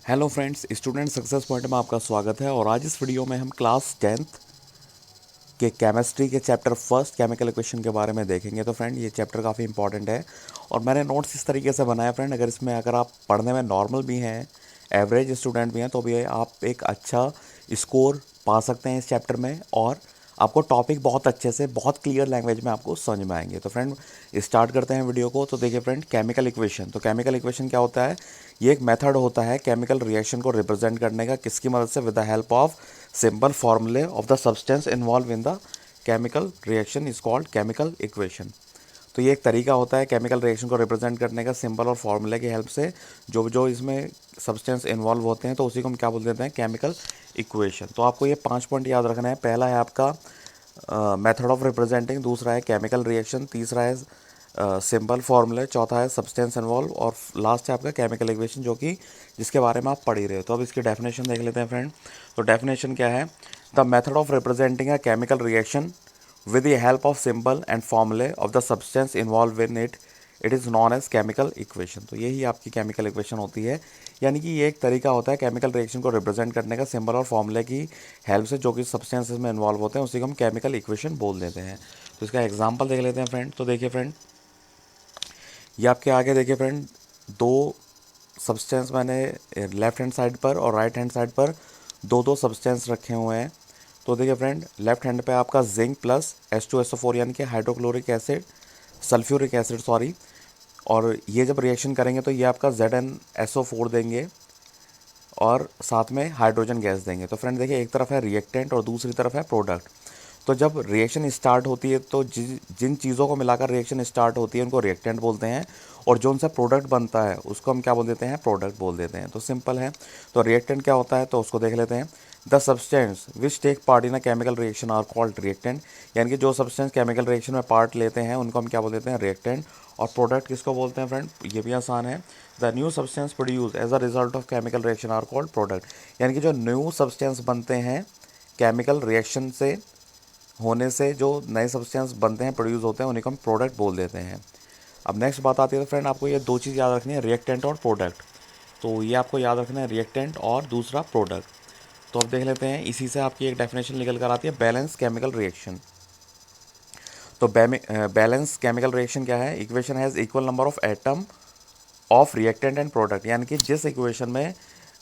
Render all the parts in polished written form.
Hello friends, student success point में आपका स्वागत है। और आज इस वीडियो में हम क्लास 10th के केमिस्ट्री के चैप्टर फर्स्ट केमिकल इक्वेशन के बारे में देखेंगे। तो फ्रेंड, ये चैप्टर काफ़ी इंपॉर्टेंट है और मैंने नोट्स इस तरीके से बनाया फ्रेंड, अगर आप पढ़ने में नॉर्मल भी हैं, एवरेज स्टूडेंट भी हैं, तो भी आप एक अच्छा स्कोर पा सकते हैं इस चैप्टर में। और आपको टॉपिक बहुत अच्छे से, बहुत क्लियर लैंग्वेज में आपको समझ में आएंगे। तो फ्रेंड, स्टार्ट करते हैं वीडियो को। तो देखिए फ्रेंड, केमिकल इक्वेशन। तो केमिकल इक्वेशन क्या होता है? ये एक मेथड होता है केमिकल रिएक्शन को रिप्रेजेंट करने का। किसकी मदद से? With the help of simple formulae of the substance involve in the chemical reaction is called chemical equation. तो ये एक तरीका होता है केमिकल रिएक्शन को रिप्रेजेंट करने का, सिंबल और फार्मूले की हेल्प से। जो जो इसमें सब्सटेंस इन्वॉल्व होते हैं तो उसी को हम क्या बोल देते हैं? Chemical equation. तो आपको ये 5 पॉइंट याद रखना है। पहला है आपका मेथड ऑफ रिप्रेजेंटिंग, दूसरा है केमिकल रिएक्शन, तीसरा है सिंपल फार्मूले, चौथा है सब्सटेंस इन्वॉल्व, और लास्ट है आपका केमिकल इक्वेशन, जो कि जिसके बारे में आप पढ़ ही रहे हो। तो अब इसकी डेफिनेशन देख लेते हैं फ्रेंड। तो डेफिनेशन क्या है? The method of representing a chemical reaction with the help of symbol and formulae of the substance involved in it is known as chemical equation। तो यही आपकी केमिकल इक्वेशन होती है। यानी कि ये एक तरीका होता है केमिकल रिएक्शन को रिप्रेजेंट करने का, सिंबल और फॉर्मूले की हेल्प से, जो कि सब्सटेंसेस में इन्वॉल्व होते हैं, उसी को हम केमिकल इक्वेशन बोल देते हैं। तो इसका एग्जांपल देख लेते हैं फ्रेंड। तो देखिए फ्रेंड, ये आपके आगे देखिए फ्रेंड, दो सब्सटेंस मैंने लेफ्ट हैंड साइड पर और राइट हैंड साइड पर दो दो सब्सटेंस रखे हुए हैं। तो देखिए फ्रेंड, लेफ्ट हैंड पे आपका जिंक प्लस H2SO4 यानी कि hydrochloric acid, sulphuric acid sorry. और ये जब रिएक्शन करेंगे तो ये आपका ZnSO4 देंगे और साथ में हाइड्रोजन गैस देंगे। तो फ्रेंड देखिए, एक तरफ है रिएक्टेंट और दूसरी तरफ है प्रोडक्ट। तो जब रिएक्शन स्टार्ट होती है तो जिन चीज़ों को मिलाकर रिएक्शन स्टार्ट होती है उनको रिएक्टेंट बोलते हैं, और जो उनसे प्रोडक्ट बनता है उसको हम क्या बोल देते हैं? प्रोडक्ट बोल देते हैं। तो सिंपल है। तो रिएक्टेंट क्या होता है तो उसको देख लेते हैं। The substance which take part in a chemical reaction are called reactant. यानी कि जो सब्सटेंस केमिकल रिएक्शन में पार्ट लेते हैं उनको हम क्या बोल देते हैं? रिएक्टेंट। और प्रोडक्ट किसको बोलते हैं फ्रेंड? ये भी आसान है। The new substance produce as a result of chemical reaction are called product. यानी कि जो न्यू सब्सटेंस बनते हैं केमिकल रिएक्शन से होने से, जो नए सब्सटेंस बनते हैं, प्रोड्यूस होते हैं, उन्हीं को हम प्रोडक्ट बोल देते हैं। अब नेक्स्ट बात आती है तो फ्रेंड, आपको ये दो चीज़ याद रखनी है, रिएक्टेंट और प्रोडक्ट। तो ये आपको याद रखना है, रिएक्टेंट और दूसरा प्रोडक्ट। तो अब देख लेते हैं, इसी से आपकी एक डेफिनेशन निकल कर आती है, बैलेंस केमिकल रिएक्शन। तो बैलेंस केमिकल रिएक्शन क्या है? Equation has equal number of atom of reactant and product. यानी कि जिस इक्वेशन में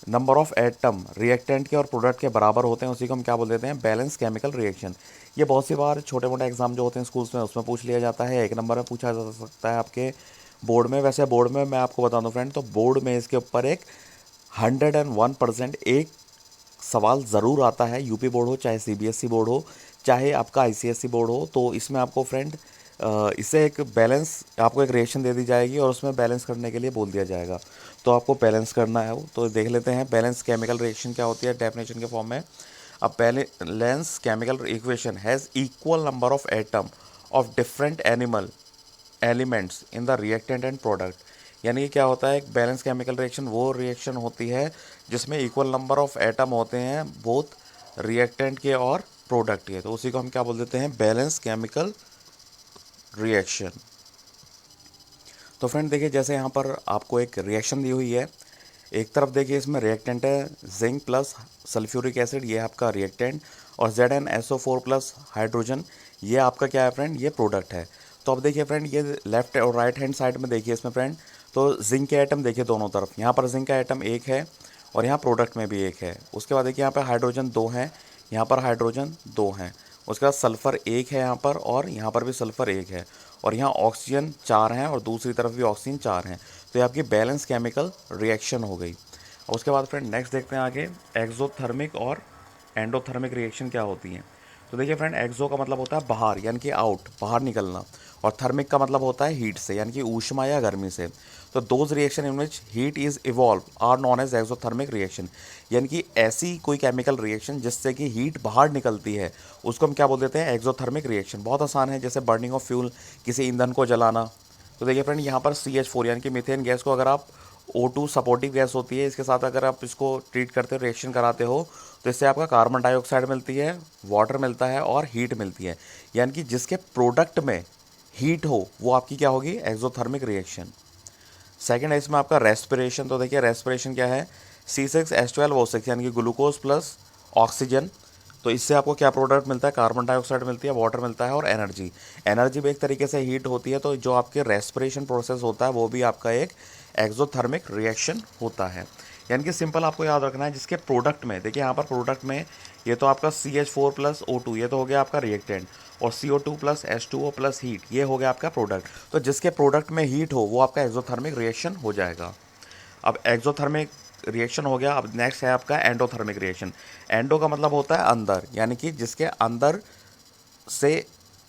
नंबर ऑफ एटम रिएक्टेंट के और प्रोडक्ट के बराबर होते हैं उसी को हम क्या बोल देते हैं? Balance chemical reaction. ये बहुत सी बार छोटे मोटे एग्जाम जो होते हैं स्कूल्स में उसमें पूछ लिया जाता है, एक नंबर में पूछा जा सकता है आपके बोर्ड में। वैसे बोर्ड में मैं आपको बता दूं फ्रेंड, तो बोर्ड में इसके ऊपर एक 101% एक सवाल ज़रूर आता है। यूपी बोर्ड हो, चाहे CBSE बोर्ड हो, चाहे आपका ICSE बोर्ड हो। तो इसमें आपको फ्रेंड इससे एक बैलेंस, आपको एक रिएक्शन दे दी जाएगी और उसमें बैलेंस करने के लिए बोल दिया जाएगा। तो आपको बैलेंस करना है वो। तो देख लेते हैं बैलेंस केमिकल रिएक्शन क्या होती है डेफिनेशन के फॉर्म में। अब balance chemical equation has equal number of atom of different animal elements in the reactant and product. यानी कि क्या होता है? एक बैलेंस केमिकल रिएक्शन वो रिएक्शन होती है जिसमें इक्वल नंबर ऑफ एटम होते हैं, बोथ रिएक्टेंट के और प्रोडक्ट के। तो उसी को हम क्या बोल देते हैं? Balance chemical reaction. तो फ्रेंड देखिए, जैसे यहाँ पर आपको एक रिएक्शन दी हुई है, एक तरफ देखिए इसमें रिएक्टेंट है जिंक प्लस सल्फ्यूरिक एसिड, ये आपका रिएक्टेंट, और ZnSO4 प्लस हाइड्रोजन, ये आपका क्या है फ्रेंड? ये प्रोडक्ट है। तो अब देखिए फ्रेंड, ये लेफ्ट और राइट हैंड साइड में देखिए इसमें फ्रेंड, तो जिंक के आइटम देखिए दोनों तरफ, यहाँ पर जिंक का आइटम एक है और यहाँ प्रोडक्ट में भी एक है। उसके बाद देखिए यहाँ पर हाइड्रोजन दो हैं, यहाँ पर हाइड्रोजन दो हैं। उसके बाद सल्फ़र एक है यहाँ पर, और यहाँ पर भी सल्फ़र एक है, और यहाँ ऑक्सीजन चार हैं और दूसरी तरफ भी ऑक्सीजन चार हैं। तो ये आपकी बैलेंस केमिकल रिएक्शन हो गई। और उसके बाद फ्रेंड नेक्स्ट देखते हैं आगे, एक्सोथर्मिक और एंडोथर्मिक रिएक्शन क्या होती हैं। तो देखिए फ्रेंड, एक्सो का मतलब होता है बाहर, यानी कि आउट, बाहर निकलना, और थर्मिक का मतलब होता है हीट से, यानी कि ऊष्मा या गर्मी से। तो those reaction in which heat is evolve are known as exothermic reaction. यानी कि ऐसी कोई केमिकल रिएक्शन जिससे कि हीट बाहर निकलती है उसको हम क्या बोल देते हैं? Exothermic reaction. बहुत आसान है, जैसे बर्निंग ऑफ फ्यूल, किसी ईंधन को जलाना। तो देखिए फ्रेंड, यहाँ पर CH4 यानी कि मीथेन गैस को, अगर आप O2 सपोर्टिव गैस होती है, इसके साथ अगर आप इसको ट्रीट करते हो, रिएक्शन कराते हो, तो इससे आपका कार्बन डाइऑक्साइड मिलती है, वाटर मिलता है और हीट मिलती है। यानी कि जिसके प्रोडक्ट में हीट हो वो आपकी क्या होगी? Exothermic reaction. सेकेंड है इसमें आपका रेस्पिरेशन। तो देखिए रेस्पिरेशन क्या है? C6H12O6 यानी कि ग्लूकोज प्लस ऑक्सीजन। तो इससे आपको क्या प्रोडक्ट मिलता है, कार्बन डाइऑक्साइड मिलती है, वाटर मिलता है और एनर्जी। एनर्जी भी एक तरीके से हीट होती है, तो जो आपके रेस्पिरेशन प्रोसेस होता है वो भी आपका एक एक्सोथर्मिक रिएक्शन होता है। यानी कि सिंपल आपको याद रखना है जिसके प्रोडक्ट में, देखिए यहाँ पर प्रोडक्ट में ये तो आपका CH4 प्लस O2 ये तो हो गया आपका रिएक्टेंट, और CO2 plus H2O plus heat ये हो गया आपका प्रोडक्ट। तो जिसके प्रोडक्ट में हीट हो वो आपका एक्सोथर्मिक रिएक्शन हो जाएगा। अब एक्सोथर्मिक रिएक्शन हो गया। अब नेक्स्ट है आपका एंडोथर्मिक रिएक्शन। एंडो का मतलब होता है अंदर, यानी कि जिसके अंदर से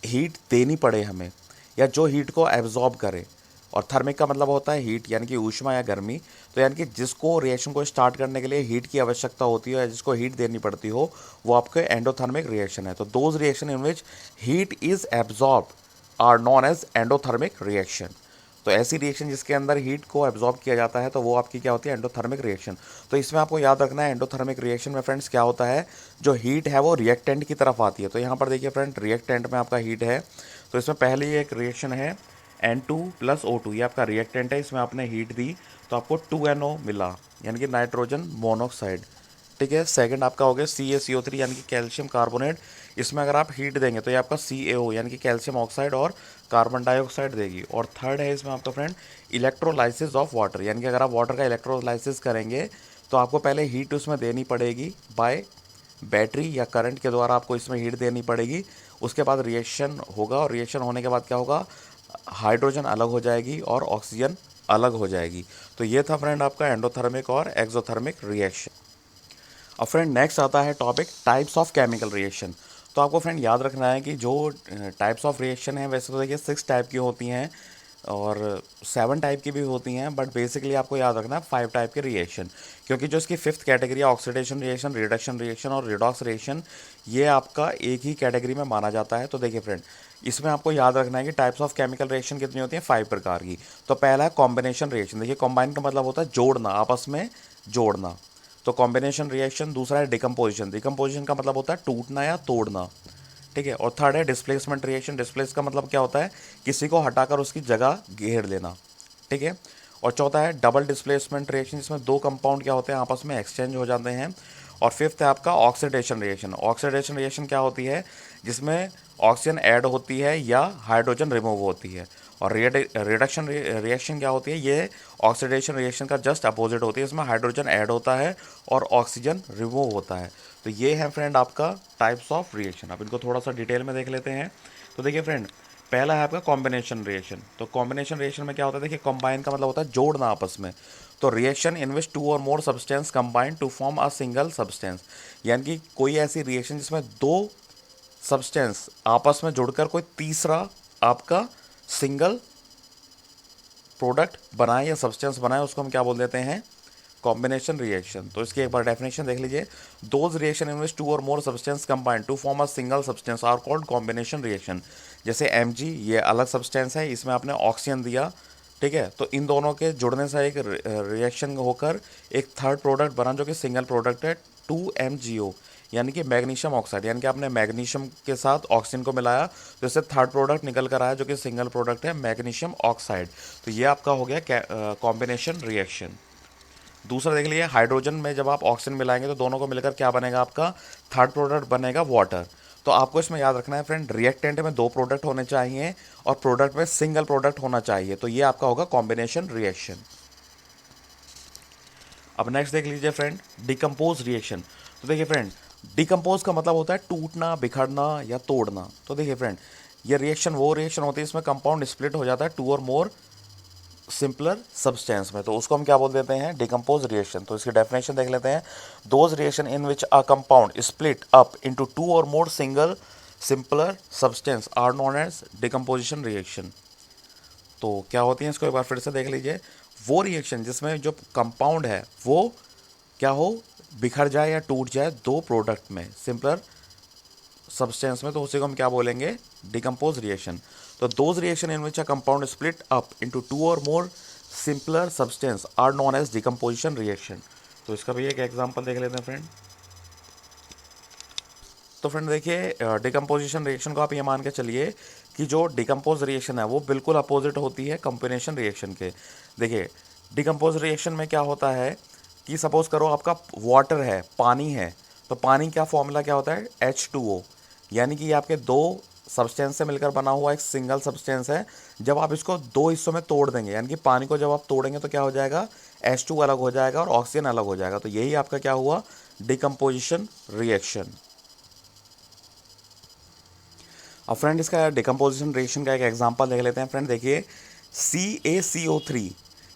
हीट देनी पड़े हमें, या जो हीट को एब्जॉर्ब करे। और थर्मिक का मतलब होता है हीट, यानी कि ऊष्मा या गर्मी। तो यानी कि जिसको रिएक्शन को स्टार्ट करने के लिए हीट की आवश्यकता होती है या जिसको हीट देनी पड़ती हो, वो आपके एंडोथर्मिक रिएक्शन है। तो those reaction in which heat is absorb are known as endothermic reaction. तो ऐसी रिएक्शन जिसके अंदर हीट को एब्जॉर्ब किया जाता है तो वो आपकी क्या होती है, एंडोथर्मिक रिएक्शन। तो इसमें आपको याद रखना है एंडोथर्मिक रिएक्शन में फ्रेंड्स क्या होता है, जो हीट है वो रिएक्टेंट की तरफ आती है। तो यहाँ पर देखिए फ्रेंड, रिएक्टेंट में आपका हीट है, तो इसमें पहले एक रिएक्शन है N2 प्लस O2, ये आपका रिएक्टेंट है, इसमें आपने हीट दी तो आपको 2NO मिला, यानी कि नाइट्रोजन मोनोऑक्साइड। ठीक है। सेकंड आपका हो गया CaCO3 यानी कि कैल्शियम कार्बोनेट, इसमें अगर आप हीट देंगे तो ये आपका CaO यानी कि कैल्शियम ऑक्साइड और कार्बन डाइऑक्साइड देगी। और थर्ड है इसमें आपका फ्रेंड इलेक्ट्रोलाइसिस ऑफ वाटर, यानी कि अगर आप वाटर का इलेक्ट्रोलाइसिस करेंगे तो आपको पहले हीट उसमें देनी पड़ेगी बाय बैटरी या करंट के द्वारा, आपको इसमें हीट देनी पड़ेगी। उसके बाद रिएक्शन होगा और रिएक्शन होने के बाद क्या होगा, हाइड्रोजन अलग हो जाएगी और ऑक्सीजन अलग हो जाएगी। तो ये था फ्रेंड आपका एंडोथर्मिक और एक्सोथर्मिक रिएक्शन। अब फ्रेंड नेक्स्ट आता है topic types of chemical reaction. तो आपको फ्रेंड याद रखना है कि जो टाइप्स ऑफ रिएक्शन है, वैसे तो देखिए 6 टाइप की होती हैं और 7 टाइप की भी होती हैं, बट बेसिकली आपको याद रखना है 5 टाइप के रिएक्शन, क्योंकि जो इसकी 5th कैटेगरी है ऑक्सीडेशन रिएक्शन, रिडक्शन रिएक्शन और रिडॉक्स रिएक्शन, ये आपका एक ही कैटेगरी में माना जाता है। तो देखिए फ्रेंड, इसमें आपको याद रखना है कि टाइप्स ऑफ केमिकल रिएक्शन कितनी होती हैं, 5 प्रकार की। तो पहला है कॉम्बिनेशन रिएक्शन। देखिए कॉम्बाइन का मतलब होता है जोड़ना, आपस में जोड़ना, तो कॉम्बिनेशन रिएक्शन। दूसरा है डिकम्पोजिशन, डिकम्पोजिशन का मतलब होता है टूटना या तोड़ना। ठीक है। और थर्ड है डिस्प्लेसमेंट रिएक्शन, डिस्प्लेस का मतलब क्या होता है, किसी को हटाकर उसकी जगह घेर लेना। ठीक है। और चौथा है डबल डिस्प्लेसमेंट रिएक्शन, जिसमें 2 कंपाउंड क्या होते हैं, आपस में एक्सचेंज हो जाते हैं। और फिफ्थ है आपका ऑक्सीडेशन रिएक्शन। ऑक्सीडेशन रिएक्शन क्या होती है, जिसमें ऑक्सीजन ऐड होती है या हाइड्रोजन रिमूव होती है। और रिडक्शन रिएक्शन क्या होती है, ये ऑक्सीडेशन रिएक्शन का जस्ट अपोजिट होती है, इसमें हाइड्रोजन ऐड होता है और ऑक्सीजन रिमूव होता है। तो ये है फ्रेंड आपका टाइप्स ऑफ रिएक्शन। अब इनको थोड़ा सा डिटेल में देख लेते हैं। तो देखिए फ्रेंड, पहला है आपका कॉम्बिनेशन रिएक्शन। तो कॉम्बिनेशन रिएक्शन में क्या होता है, देखिए कंबाइन का मतलब होता है जोड़ना आपस में। तो रिएक्शन इन विच 2 और more substance combine to form a single substance, यानी कि कोई ऐसी रिएक्शन जिसमें 2 सब्सटेंस आपस में जुड़कर कोई तीसरा आपका सिंगल प्रोडक्ट बनाए या सब्सटेंस बनाए, उसको हम क्या बोल देते हैं, कॉम्बिनेशन रिएक्शन। तो इसकी एक बार डेफिनेशन देख लीजिए, दोज रिएक्शन इन विच 2 और more substance combine to form a single substance are called combination reaction. जैसे Mg, ये अलग सब्सटेंस है, इसमें आपने ऑक्सीजन दिया, ठीक है, तो इन दोनों के जुड़ने से एक रिएक्शन होकर एक थर्ड प्रोडक्ट बना जो कि सिंगल प्रोडक्ट है 2MgO, यानी कि मैग्नीशियम ऑक्साइड। यानी कि आपने मैग्नीशियम के साथ ऑक्सीजन को मिलाया तो इससे थर्ड प्रोडक्ट निकल कर आया जो कि सिंगल प्रोडक्ट है मैग्नीशियम ऑक्साइड। तो ये आपका हो गया कॉम्बिनेशन रिएक्शन। दूसरा देख लीजिए, हाइड्रोजन में जब आप ऑक्सीजन मिलाएंगे तो दोनों को मिलकर क्या बनेगा, आपका थर्ड प्रोडक्ट बनेगा वाटर। तो आपको इसमें याद रखना है फ्रेंड, रिएक्टेंट में 2 प्रोडक्ट होने चाहिए और प्रोडक्ट में सिंगल प्रोडक्ट होना चाहिए। तो ये आपका होगा कॉम्बिनेशन रिएक्शन। अब नेक्स्ट देख लीजिए फ्रेंड, डिकम्पोज रिएक्शन। तो देखिए फ्रेंड, डिकम्पोज का मतलब होता है टूटना, बिखरना या तोड़ना। तो देखिए फ्रेंड, ये रिएक्शन वो रिएक्शन होती है इसमें कंपाउंड स्प्लिट हो जाता है 2 और मोर सिंपलर सब्सटेंस में, तो उसको हम क्या बोल देते हैं, डिकम्पोज रिएक्शन। तो इसकी डेफिनेशन देख लेते हैं, those reaction in which a compound split up into 2 और more single simpler substance are known as decomposition reaction. तो क्या होती है, इसको एक बार फिर से देख लीजिए, वो रिएक्शन जिसमें जो कंपाउंड है वो क्या हो, बिखर जाए या टूट जाए 2 प्रोडक्ट में, सिंपलर सब्सटेंस में, तो उसी को हम क्या बोलेंगे, डिकम्पोज रिएक्शन। तो those reaction in which a compound split up into 2 और more simpler substance are known as decomposition reaction. तो इसका भी एक एग्जांपल देख लेते हैं फ्रेंड। तो फ्रेंड देखिए, डिकम्पोजिशन रिएक्शन को आप ये मान के चलिए कि जो डिकम्पोज रिएक्शन है वो बिल्कुल अपोजिट होती है कॉम्बिनेशन रिएक्शन के। देखिए डिकम्पोज रिएक्शन में क्या होता है कि सपोज करो आपका वाटर है, पानी है, तो पानी का फॉर्मूला क्या होता है, H2O, यानी कि ये आपके दो सब्सटेंस से मिलकर बना हुआ एक सिंगल सब्सटेंस है। जब आप इसको दो हिस्सों में तोड़ देंगे, यानी कि पानी को जब आप तोड़ेंगे तो क्या हो जाएगा, H2 अलग हो जाएगा और ऑक्सीजन अलग हो जाएगा। तो यही आपका क्या हुआ, डिकम्पोजिशन रिएक्शन। अब फ्रेंड इसका डिकम्पोजिशन रिएक्शन का एक एग्जांपल देख लेते हैं। फ्रेंड देखिए, CaCO3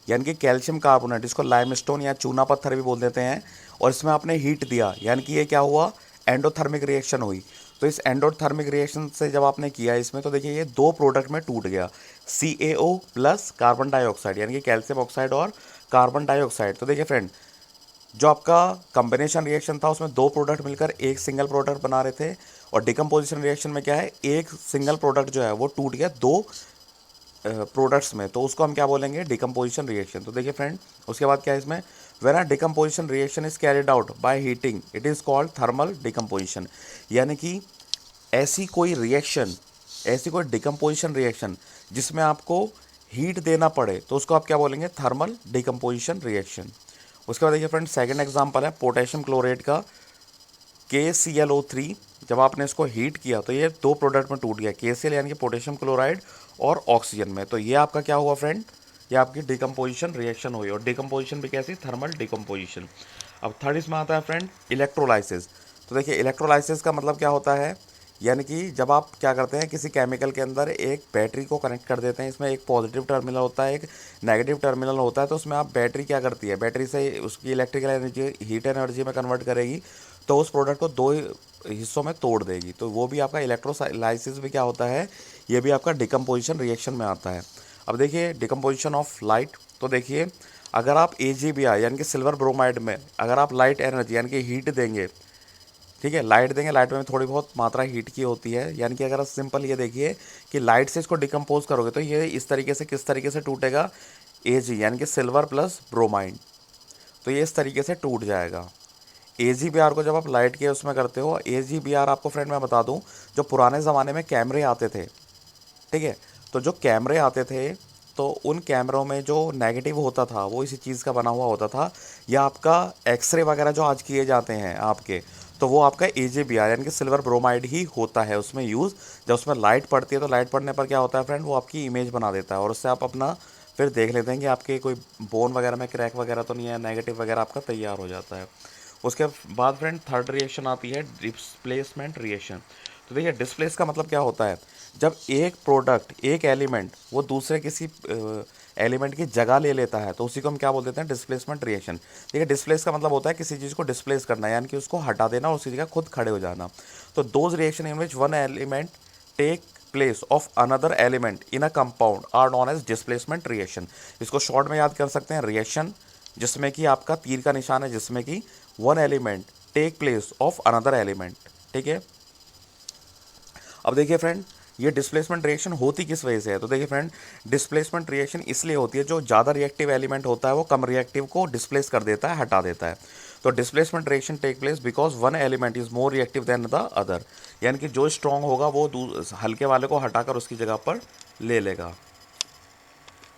यानी कि कैल्शियम कार्बोनेट, इसको लाइमस्टोन या चूना पत्थर भी बोल देते हैं, और इसमें आपने हीट दिया, यानी कि ये क्या हुआ, एंडोथर्मिक रिएक्शन हुई। तो इस एंडोथर्मिक रिएक्शन से जब आपने किया इसमें, तो देखिए ये दो प्रोडक्ट में टूट गया, CaO प्लस कार्बन डाइऑक्साइड, यानी कि कैल्शियम ऑक्साइड और कार्बन डाइऑक्साइड। तो देखिए फ्रेंड, जो आपका कॉम्बिनेशन रिएक्शन था उसमें दो प्रोडक्ट मिलकर एक सिंगल प्रोडक्ट बना रहे थे, और डिकम्पोजिशन रिएक्शन में क्या है, एक सिंगल प्रोडक्ट जो है वो टूट गया दो प्रोडक्ट्स में, तो उसको हम क्या बोलेंगे, डिकम्पोजिशन रिएक्शन। तो देखिए फ्रेंड, उसके बाद क्या है इसमें, when a decomposition reaction is carried out by heating it is called thermal decomposition. यानी कि ऐसी कोई रिएक्शन, ऐसी कोई डिकम्पोजिशन रिएक्शन जिसमें आपको हीट देना पड़े, तो उसको आप क्या बोलेंगे, थर्मल डिकम्पोजिशन रिएक्शन। उसके बाद देखिए फ्रेंड, सेकंड एग्जांपल है पोटेशियम क्लोरेट का, KClO3। जब आपने इसको हीट किया तो ये दो प्रोडक्ट में टूट गया, KCl यानी कि पोटेशियम क्लोराइड और ऑक्सीजन में। तो ये आपका क्या हुआ फ्रेंड, ये आपकी डिकम्पोजिशन रिएक्शन हुई, और डिकम्पोजिशन भी कैसी, थर्मल डिकम्पोजिशन। अब थर्ड इसमें आता है फ्रेंड इलेक्ट्रोलाइसिस। तो देखिए इलेक्ट्रोलाइसिस का मतलब क्या होता है, यानी कि जब आप क्या करते हैं, किसी केमिकल के अंदर एक बैटरी को कनेक्ट कर देते हैं, इसमें एक पॉजिटिव टर्मिनल होता है, एक नेगेटिव टर्मिनल होता है, तो उसमें आप बैटरी क्या करती है, बैटरी से उसकी इलेक्ट्रिकल एनर्जी हीट एनर्जी में कन्वर्ट करेगी, तो उस प्रोडक्ट को दो हिस्सों में तोड़ देगी। तो वो भी आपका इलेक्ट्रोलाइसिस भी क्या होता है, ये भी आपका डिकम्पोजिशन रिएक्शन में आता है। अब देखिए डिकम्पोजिशन ऑफ लाइट। तो देखिए अगर आप AgBr यानी कि सिल्वर ब्रोमाइड में अगर आप लाइट एनर्जी यानी कि हीट देंगे, ठीक है, लाइट देंगे, लाइट में थोड़ी बहुत मात्रा हीट की होती है, यानी कि अगर आप सिंपल ये देखिए कि लाइट से इसको डिकम्पोज करोगे तो ये इस तरीके से, किस तरीके से टूटेगा, Ag यानी कि सिल्वर प्लस ब्रोमाइड, तो ये इस तरीके से टूट जाएगा। AgBr को जब आप लाइट के उसमें करते हो, AgBr आपको फ्रेंड मैं बता दूं, जो पुराने ज़माने में कैमरे आते थे, ठीक है, तो जो कैमरे आते थे तो उन कैमरों में जो नेगेटिव होता था वो इसी चीज़ का बना हुआ होता था, या आपका एक्सरे वगैरह जो आज किए जाते हैं आपके, तो वो आपका AgBr यानी कि सिल्वर ब्रोमाइड ही होता है उसमें यूज़। जब उसमें लाइट पड़ती है तो लाइट पड़ने पर क्या होता है फ्रेंड, वो आपकी इमेज बना देता है, और उससे आप अपना फिर देख लेते हैं कि आपके कोई बोन वगैरह में क्रैक वगैरह तो नहीं है, नेगेटिव वगैरह आपका तैयार हो जाता है। उसके बाद फ्रेंड थर्ड रिएक्शन आती है डिस्प्लेसमेंट रिएक्शन। तो देखिए डिस्प्लेस का मतलब क्या होता है, जब एक प्रोडक्ट, एक एलिमेंट वो दूसरे किसी एलिमेंट की जगह ले लेता है, तो उसी को हम क्या बोल देते हैं, डिस्प्लेसमेंट रिएक्शन। देखिए डिस्प्लेस का मतलब होता है किसी चीज़ को डिस्प्लेस करना, यानी कि उसको हटा देना और उसी जगह खुद खड़े हो जाना। तो those reaction in which one element take place of another element in a compound are known as displacement reaction. इसको शॉर्ट में याद कर सकते हैं, रिएक्शन जिसमें कि आपका तीर का निशान है, जिसमें कि one element take place of another element, ठीक है। अब देखिए फ्रेंड, ये डिस्प्लेसमेंट रिएक्शन होती किस वजह से है, तो देखिए फ्रेंड, डिस्प्लेसमेंट रिएक्शन इसलिए होती है जो ज़्यादा रिएक्टिव एलिमेंट होता है वो कम रिएक्टिव को डिस्प्लेस कर देता है, हटा देता है। तो displacement reaction take place because one element is more reactive than the other, यानी कि जो स्ट्रॉन्ग होगा वो हल्के वाले को हटाकर उसकी जगह पर ले लेगा।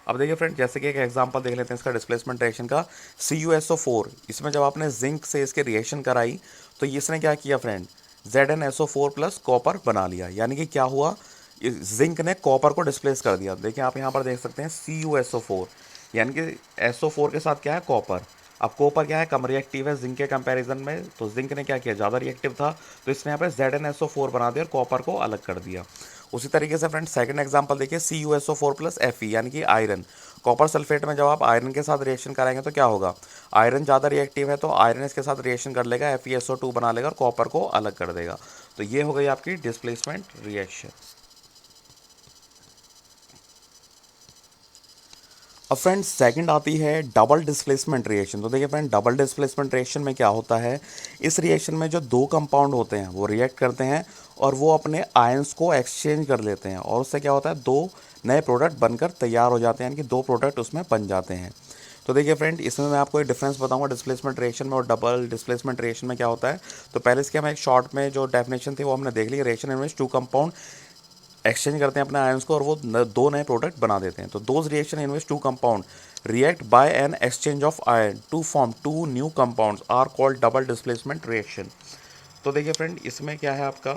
अब देखिए फ्रेंड, जैसे कि एक एग्जांपल देख लेते हैं इसका डिस्प्लेसमेंट रिएक्शन का, CuSO4। इसमें जब आपने जिंक से इसके रिएक्शन कराई तो इसने क्या किया फ्रेंड, ZnSO4 प्लस कॉपर बना लिया, यानी कि क्या हुआ, जिंक ने कॉपर को डिस्प्लेस कर दिया। देखिए आप यहाँ पर देख सकते हैं CuSO4, यानी कि SO4 के साथ क्या है, कॉपर। अब कॉपर क्या है, कम रिएक्टिव है जिंक के कंपैरिजन में, तो जिंक ने क्या किया, ज़्यादा रिएक्टिव था, तो इसने यहाँ पर ZnSO4 बना दिया और कॉपर को अलग कर दिया। उसी तरीके से फ्रेंड सेकंड एग्जांपल देखिए, CuSO4 प्लस Fe यानी कि आयरन। कॉपर सल्फेट में जब आप आयरन के साथ रिएक्शन कराएंगे तो क्या होगा, आयरन ज़्यादा रिएक्टिव है तो आयरन इसके साथ रिएक्शन कर लेगा, FeSO2 बना लेगा और कॉपर को अलग कर देगा। तो ये हो गई आपकी डिस्प्लेसमेंट रिएक्शन। अब फ्रेंड सेकंड आती है डबल डिस्प्लेसमेंट रिएक्शन। तो देखिए फ्रेंड, डबल डिस्प्लेसमेंट रिएक्शन में क्या होता है, इस रिएक्शन में जो दो कंपाउंड होते हैं वो रिएक्ट करते हैं और वो अपने आयंस को एक्सचेंज कर लेते हैं, और उससे क्या होता है, दो नए प्रोडक्ट बनकर तैयार हो जाते हैं, यानी कि दो प्रोडक्ट उसमें बन जाते हैं। तो देखिए फ्रेंड, इसमें मैं आपको एक डिफरेंस बताऊंगा डिस्प्लेसमेंट रिएक्शन में और डबल डिस्प्लेसमेंट रिएक्शन में क्या होता है। तो पहले इसके हम एक शॉर्ट में जो डेफिनेशन थी वो हमने देख ली, reaction in which two compound exchange करते हैं अपने आयंस को और वो दो नए प्रोडक्ट बना देते हैं। तो those reaction in which two compound react by an exchange of ion to form two new compounds are called double displacement reaction. तो देखिए फ्रेंड, इसमें क्या है आपका,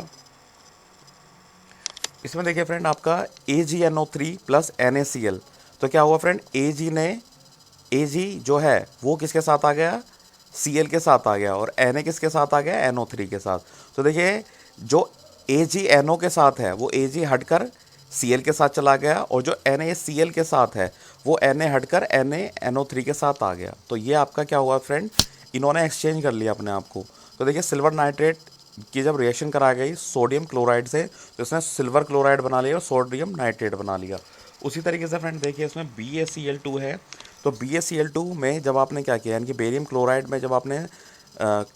इसमें देखिए फ्रेंड आपका AgNO3 प्लस NaCl। तो क्या हुआ फ्रेंड, Ag जो है वो किसके साथ आ गया, Cl के साथ आ गया, और Na किसके साथ आ गया, NO3 के साथ। तो देखिए जो AgNO के साथ है वो Ag हटकर Cl के साथ चला गया, और जो NaCl के साथ है वो Na हटकर NaNO3 के साथ आ गया। तो ये आपका क्या हुआ फ्रेंड, इन्होंने एक्सचेंज कर लिया अपने आप को। तो देखिए सिल्वर नाइट्रेट की जब रिएक्शन कराई गई सोडियम क्लोराइड से, तो इसने सिल्वर क्लोराइड बना लिया और सोडियम नाइट्रेट बना लिया। उसी तरीके से फ्रेंड देखिए इसमें BaCl2 है। तो BaCl2 में जब आपने क्या किया, यानी कि बेरियम क्लोराइड में जब आपने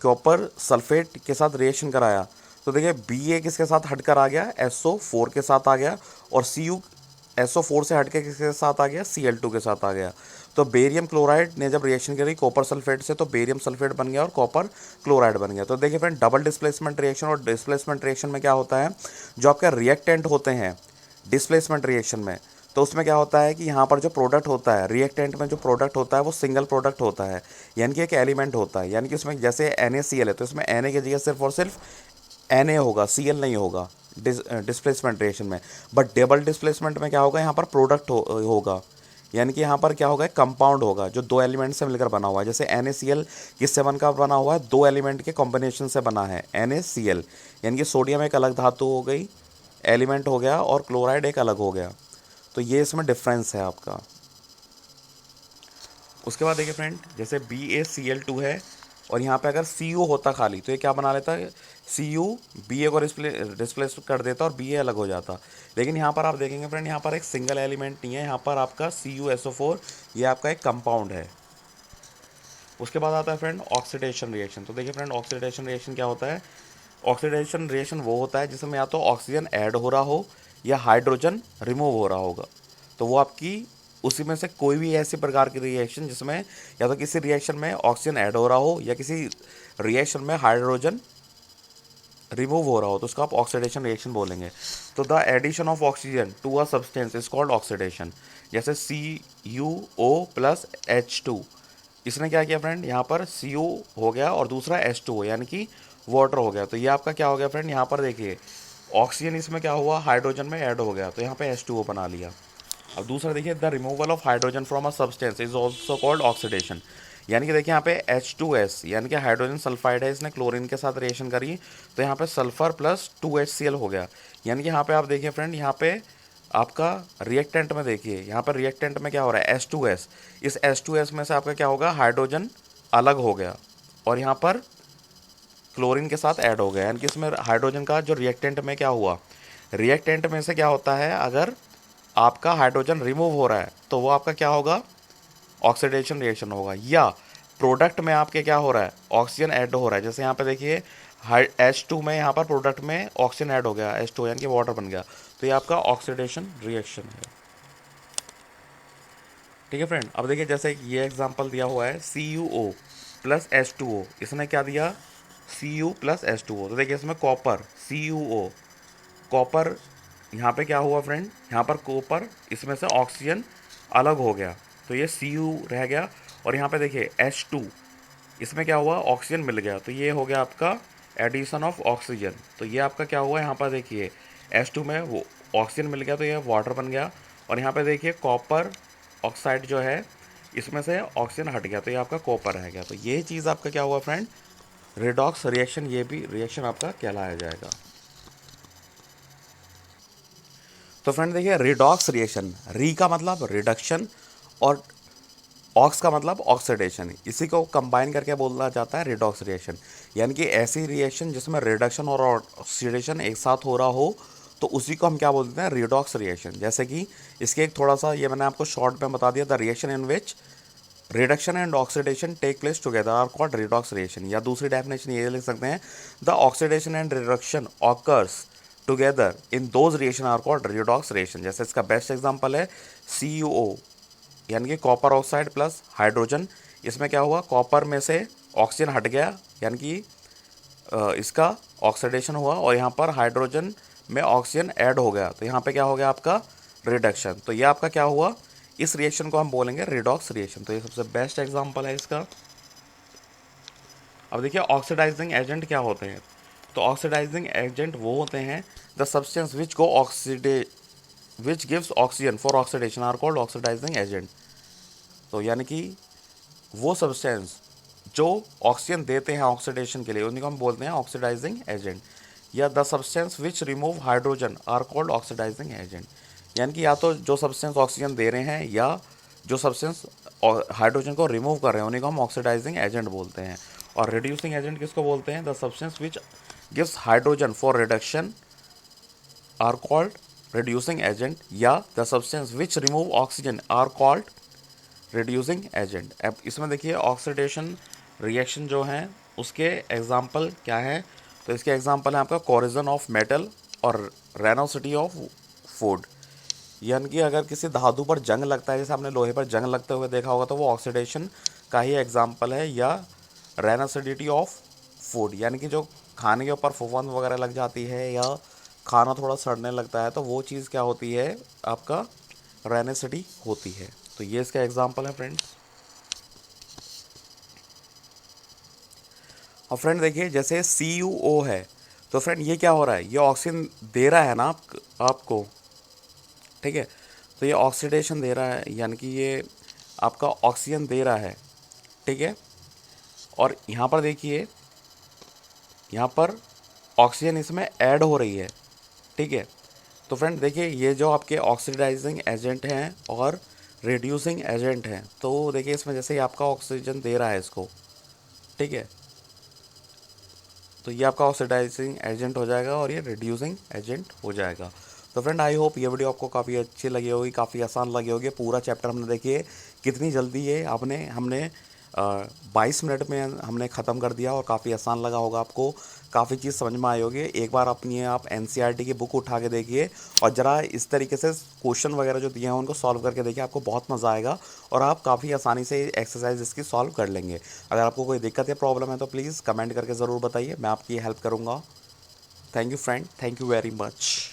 कॉपर सल्फेट के साथ रिएक्शन कराया, तो देखिए Ba किसके साथ हटकर आ गया, SO4 के साथ आ गया, और Cu SO4 से हटके किसके साथ आ गया, Cl2 के साथ आ गया। तो बेरियम क्लोराइड ने जब रिएक्शन करी कॉपर सल्फेट से, तो बेरियम सल्फेट बन गया और कॉपर क्लोराइड बन गया। तो देखिए फ्रेंड, डबल डिस्प्लेसमेंट रिएक्शन और डिस्प्लेसमेंट रिएक्शन में क्या होता है, जो आपके रिएक्टेंट होते हैं डिस्प्लेसमेंट रिएक्शन में, तो उसमें क्या होता है कि यहाँ पर जो प्रोडक्ट होता है रिएक्टेंट में, जो प्रोडक्ट होता है वो सिंगल प्रोडक्ट होता है, यानी कि एक एलिमेंट होता है। यानी कि उसमें जैसे NaCl है तो इसमें Na की जगह सिर्फ और सिर्फ Na होगा, Cl नहीं होगा डिस्प्लेसमेंट रिएक्शन में। बट डबल डिस्प्लेसमेंट में क्या होगा, यहाँ पर प्रोडक्ट होगा, यानी कि यहाँ पर क्या होगा, एक कंपाउंड होगा जो दो एलिमेंट से मिलकर बना हुआ है। जैसे NaCl किससे बनकर बना हुआ है, दो एलिमेंट के कॉम्बिनेशन से बना है NaCl, यानी कि सोडियम एक अलग धातु हो गई, एलिमेंट हो गया, और क्लोराइड एक अलग हो गया। तो ये इसमें डिफरेंस है आपका। उसके बाद देखिए फ्रेंड, जैसे BaCl2 है और यहाँ पे अगर Cu होता खाली, तो ये क्या बना लेता है, Cu Ba को डिस्प्लेस कर देता और Ba अलग हो जाता। लेकिन यहाँ पर आप देखेंगे फ्रेंड, यहाँ पर एक सिंगल एलिमेंट नहीं है, यहाँ पर आपका CuSO4 ये आपका एक कंपाउंड है। उसके बाद आता है फ्रेंड ऑक्सीडेशन रिएक्शन। तो देखिए फ्रेंड, ऑक्सीडेशन रिएक्शन क्या होता है, ऑक्सीडेशन रिएक्शन वो होता है जिसमें या तो ऑक्सीजन ऐड हो रहा हो या हाइड्रोजन रिमूव हो रहा होगा। तो वो आपकी उसी में से कोई भी ऐसी प्रकार की रिएक्शन जिसमें या तो किसी रिएक्शन में ऑक्सीजन ऐड हो रहा हो या किसी रिएक्शन में हाइड्रोजन रिमूव हो रहा हो, तो उसको आप ऑक्सीडेशन रिएक्शन बोलेंगे। तो the addition of oxygen to a substance is called oxidation. जैसे CuO प्लस H2, इसने क्या किया फ्रेंड, यहाँ पर Cu हो गया और दूसरा H2O यानी कि वाटर हो गया। तो ये आपका क्या हो गया फ्रेंड, यहाँ पर देखिए ऑक्सीजन इसमें क्या हुआ, हाइड्रोजन में ऐड हो गया, तो यहाँ पे H2O बना लिया। अब दूसरा देखिए, the removal of hydrogen from a substance is also called oxidation. यानी कि देखिए यहाँ पे H2S यानी कि हाइड्रोजन सल्फाइड है, इसने क्लोरीन के साथ रिएक्शन करी, तो यहाँ पे सल्फर प्लस 2HCl हो गया। यानी कि यहाँ पे आप देखिए फ्रेंड, यहाँ पे आपका रिएक्टेंट में देखिए, यहाँ पर रिएक्टेंट में क्या हो रहा है, H2S। इस H2S में से आपका क्या होगा, हाइड्रोजन अलग हो गया और यहाँ पर क्लोरीन के साथ ऐड हो गया। यानी कि इसमें हाइड्रोजन का जो रिएक्टेंट में क्या हुआ, रिएक्टेंट में से क्या होता है, अगर आपका हाइड्रोजन रिमूव हो रहा है तो वो आपका क्या होगा, ऑक्सीडेशन रिएक्शन होगा। या प्रोडक्ट में आपके क्या हो रहा है, ऑक्सीजन ऐड हो रहा है। जैसे यहाँ पे देखिए H2 में यहाँ पर प्रोडक्ट में ऑक्सीजन ऐड हो गया, H2 यानी कि वाटर बन गया, तो ये आपका ऑक्सीडेशन रिएक्शन है। ठीक है फ्रेंड, अब देखिए जैसे ये एग्जांपल दिया हुआ है CuO प्लस H2O, इसने क्या दिया, Cu प्लस H2O। तो देखिए इसमें कॉपर CuO, कॉपर यहाँ पे क्या हुआ फ्रेंड, यहाँ पर कॉपर इसमें से ऑक्सीजन अलग हो गया, तो ये Cu रह गया, और यहाँ पे देखिए H2 इसमें क्या हुआ, ऑक्सीजन मिल गया, तो ये हो गया आपका एडिशन ऑफ ऑक्सीजन। तो ये आपका क्या हुआ, यहाँ पर देखिए H2 में वो ऑक्सीजन मिल गया तो ये वाटर बन गया, और यहाँ पे देखिए कॉपर ऑक्साइड जो है इसमें से ऑक्सीजन हट गया, तो ये आपका कॉपर रह गया। तो ये चीज़ आपका क्या हुआ फ्रेंड, रेडॉक्स रिएक्शन, ये भी रिएक्शन आपका कहलाया जाएगा। तो फ्रेंड देखिए रिडॉक्स रिएक्शन, री का मतलब रिडक्शन और ऑक्स का मतलब ऑक्सीडेशन, इसी को कंबाइन करके बोला जाता है रिडॉक्स रिएक्शन। यानी कि ऐसी रिएक्शन जिसमें रिडक्शन और ऑक्सीडेशन एक साथ हो रहा हो, तो उसी को हम क्या बोलते हैं, रिडॉक्स रिएक्शन। जैसे कि इसके एक थोड़ा सा ये मैंने आपको शॉर्ट में बता दिया, the reaction in which reduction and oxidation take place together are called redox reaction. या दूसरी डेफिनेशन ये लिख सकते हैं, the oxidation and reduction occurs together in those reaction are called redox reaction. जैसे इसका बेस्ट एग्जांपल है CuO यानी कि कॉपर ऑक्साइड प्लस हाइड्रोजन, इसमें क्या हुआ, कॉपर में से ऑक्सीजन हट गया, यानी कि इसका ऑक्सीडेशन हुआ, और यहाँ पर हाइड्रोजन में ऑक्सीजन ऐड हो गया, तो यहाँ पे क्या हो गया आपका रिडक्शन। तो ये आपका क्या हुआ, इस रिएक्शन को हम बोलेंगे रिडॉक्स रिएक्शन। तो ये सबसे बेस्ट एग्जांपल है इसका। अब देखिए ऑक्सीडाइजिंग एजेंट क्या होते हैं। तो ऑक्सीडाइजिंग एजेंट वो होते हैं the substance which go oxide which gives oxygen for oxidation are called oxidising agent. तो यानी कि वो सब्सटेंस जो ऑक्सीजन देते हैं ऑक्सीडेशन के लिए उन्हीं को हम बोलते हैं ऑक्सीडाइजिंग एजेंट। या the substance which remove hydrogen are called oxidising agent. यानी कि या तो जो सब्सटेंस ऑक्सीजन दे रहे हैं या जो सब्सटेंस हाइड्रोजन को रिमूव कर रहे हैं उन्हीं को हम ऑक्सीडाइजिंग एजेंट बोलते हैं। और रिड्यूसिंग एजेंट किसको बोलते हैं, the substance which gives hydrogen for reduction are called reducing agent, या the substance which remove oxygen are called reducing agent. अब इसमें देखिए ऑक्सीडेशन रिएक्शन जो है उसके एग्जाम्पल क्या है। तो इसके एग्जाम्पल है आपका कोरिजन ऑफ मेटल और रेनोसिटी ऑफ फूड। यानी कि अगर किसी धातु पर जंग लगता है, जैसे आपने लोहे पर जंग लगते हुए देखा होगा, तो वो ऑक्सीडेशन का ही एग्जाम्पल है। या रेनोसिटी ऑफ फूड, यानी कि जो खाने के ऊपर फफूंद वगैरह लग जाती है या खाना थोड़ा सड़ने लगता है, तो वो चीज़ क्या होती है, आपका रेनेसिटी होती है। तो ये इसका एग्जाम्पल है फ्रेंड्स। और फ्रेंड देखिए जैसे CuO है, तो फ्रेंड ये क्या हो रहा है, ये ऑक्सीजन दे रहा है ना आपको, ठीक है। तो ये ऑक्सीडेशन दे रहा है, यानी कि ये आपका ऑक्सीजन दे रहा है, ठीक है। और यहाँ पर देखिए, यहाँ पर ऑक्सीजन इसमें ऐड हो रही है, ठीक है। तो फ्रेंड देखिए ये जो आपके ऑक्सीडाइजिंग एजेंट हैं और रिड्यूसिंग एजेंट हैं, तो देखिए इसमें जैसे ही आपका ऑक्सीजन दे रहा है इसको, ठीक है, तो ये आपका ऑक्सीडाइजिंग एजेंट हो जाएगा और ये रिड्यूसिंग एजेंट हो जाएगा। तो फ्रेंड आई होप ये वीडियो आपको काफ़ी अच्छी लगी होगी, काफ़ी आसान लगी होगी। पूरा चैप्टर हमने देखिए कितनी जल्दी ये हमने 22 मिनट में हमने ख़त्म कर दिया और काफ़ी आसान लगा होगा आपको, काफ़ी चीज़ समझ में आई होगी। एक बार अपनी आप NCERT की बुक उठा के देखिए और ज़रा इस तरीके से क्वेश्चन वगैरह जो दिए हैं उनको सॉल्व करके देखिए, आपको बहुत मज़ा आएगा और आप काफ़ी आसानी से एक्सरसाइज इसकी सॉल्व कर लेंगे। अगर आपको कोई दिक्कत या प्रॉब्लम है तो प्लीज़ कमेंट करके ज़रूर बताइए, मैं आपकी हेल्प करूँगा। Thank you friend, thank you very much.